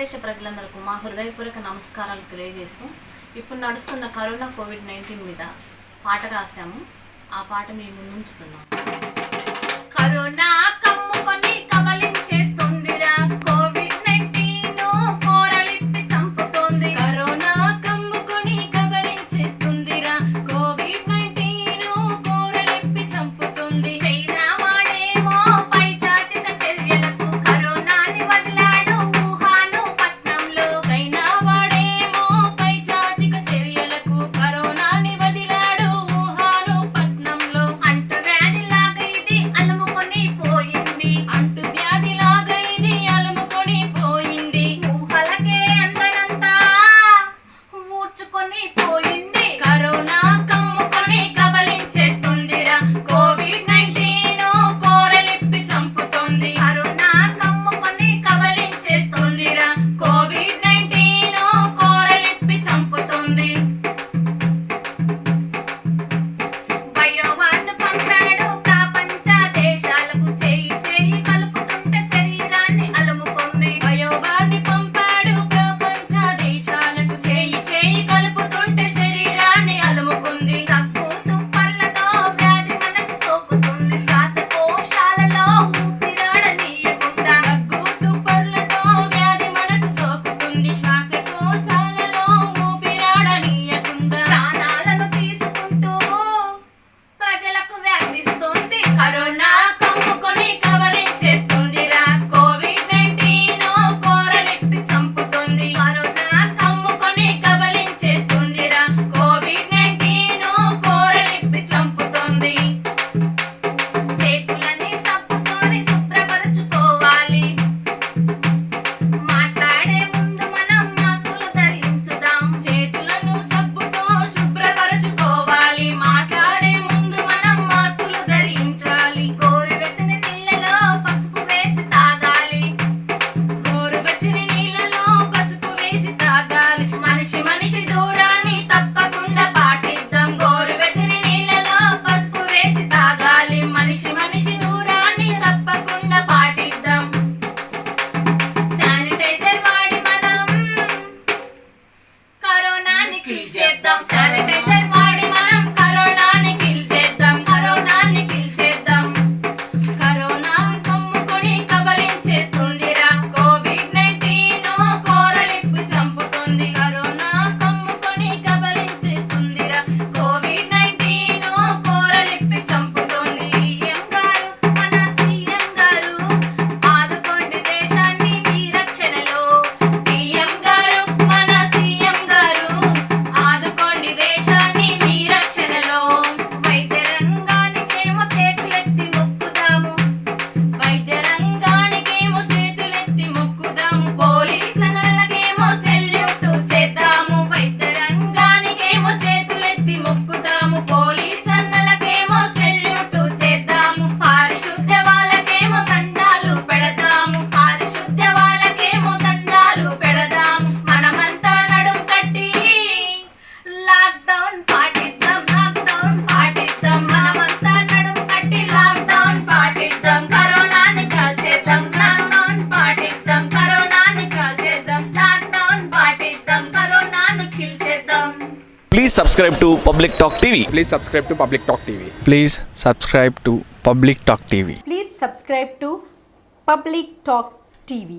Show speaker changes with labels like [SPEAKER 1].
[SPEAKER 1] భారతదేశ ప్రజలందరికీ మా హృదయపూర్వక నమస్కారాలు తెలియజేస్తూ ఇప్పుడు నడుస్తున్న కరోనా కోవిడ్-19 మీద పాట రాశాము. ఆ పాట మీ ముందుంచుతున్నాం. కరోనా కమ్ముకొని కబలించేస్తుందిరా, కోవిడ్-19 కోరలిప్పి చంపుతోంది. కరోనా కమ్ముకొని కబలించేస్తుందిరా, కోవిడ్-19 కోరలిప్పి చంపుతుంది. చైనా వాడేమో పైచాచిక చర్యలకు కరోనాని వదిలాడు వుహాను పట్నంలో. చైనా వాడేమో పైచాచిక చర్యలకు కరోనాని వదిలాడు వుహాను పట్నంలో. అంటువ్యాధిలాగా ఇది అలుముకొని పోయింది, అంటువ్యాధిలాగా ఇది అలుముకొని పోయింది. ఊహలకే అందనంతా ఊడ్చుకొని పోయింది. కరోనా కమ్ముకొని కబలించేస్తుందిరా, కోవిడ్-19 కోరలిప్పి చంపుతుంది. కరోనా కమ్ముకొని కబలించేస్తుందిరా, కోవిడ్-19 కోరలిప్పి చంపుతుంది. బయోవాన్ పంపాడు ప్రపంచ దేశాలకు, చేయి చేయి కలుపుతుంటే శరీరాన్ని అలుముకుంది. బయోవాన్ పంపాడు ప్రపంచ దేశాలకు, చేయి చేయి కలుపుతుంటే శరీరాన్ని అలుముకుంది. దగ్గు తుప్పలతో వ్యాధి మనకు సోకుతుంది, శ్వాసకోశాలలో ఊపిరాడనీయకుండా. దగ్గు తుప్పలతో వ్యాధి మనకు సోకుతుంది, శ్వాసకోశాలలో ఊపిరాడనీయకుండా. ప్రాణాలను తీసుకుంటూ ప్రజలకు వ్యాపిస్తుంది. కరోనా కమ్ముకొని కబలించేస్తుందిరా, కోవిడ్-19 కోరలిప్పి చంపుతుంది. కరోనా కమ్ముకొని కబలించేస్తుందిరా, కోవిడ్-19 కోరలిప్పి చంపుతుంది. చేతులని సబ్బుతోని శుభ్రపరచుకోవాలి, మాట్లాడే ముందు మనం మాస్కులు ధరించుదాం. చేతులను సబ్బుతో శుభ్రపరచుకోవాలి, మాట్లాడే ముందు మనం మాస్కులు ధరించాలి. గోరువెచ్చని నీళ్ళలో పసుపు వేసి తాగాలి, గోరువెచ్చని నీళ్ళలో పసుపు వేసి తాగాలి. మనిషి మనిషి దూరాన్ని తప్పకుండా పాటిద్దాం, గోరువెచ్చని నీళ్ళలో పసుపు వేసి తాగాలి. మనిషి మనిషి దూరాన్ని తప్పకుండా పాటిద్దాం. శానిటైజర్ వాడి మనం కరోనాని కిల్ చేద్దాం. శానిటైజర్ వాడి మనం కరోనాని కిల్ చేద్దాం, కరోనాని కిల్ చేద్దాం. కరోనా కమ్ముకొని కబలించేస్తుందిరా, కోవిడ్-19 కోరలిప్పి చంపుతుంది. కరోనా కమ్ముకొని కబలించేస్తుందిరా, కోవిడ్-19 కోరలిప్పి చంపుతుంది. సీఎం గారు ఆదుకోండి దేశాన్ని మీ రక్షణలో. సీఎం గారు మన సీఎం గారు ఆదుకోండి దేశాన్ని మీ రక్షణలో. వైద్య రంగానికేమో చేతులెత్తి మొక్కుదాము, వైద్య రంగానికేమో చేతులెత్తి మొక్కుదాము. పోలీసులకేమో సెల్యూట్ చేద్దాము, వైద్య రంగానికేమో చేతులెత్తి మొక్కుదాము. పోలీసులకేమో సెల్యూట్ చేద్దాము. పారిశుద్ధ్య వాళ్ళకేమో దండాలు పెడదాము, పారిశుద్ధ్య వాళ్ళకేమో దండాలు పెడదాము. మనమంతా నడుం కట్టి లాక్డౌన్ పాటిద్దాం, లాక్డౌన్ పాటిద్దాం. మనమంతా నడుం కట్టి లాక్డౌన్ పాటిద్దాం. కరోనాని కాల్చేద్దాం, లాక్డౌన్ పాటిద్దాం. కరోనాని కాల్చేద్దాం, లాక్డౌన్ పాటిద్దాం. కరోనాను కిల్ చేద్దాం.
[SPEAKER 2] Please subscribe to Public Talk TV.
[SPEAKER 3] Please subscribe to Public Talk TV.
[SPEAKER 4] Please subscribe to Public Talk TV.
[SPEAKER 5] Please subscribe to Public Talk TV.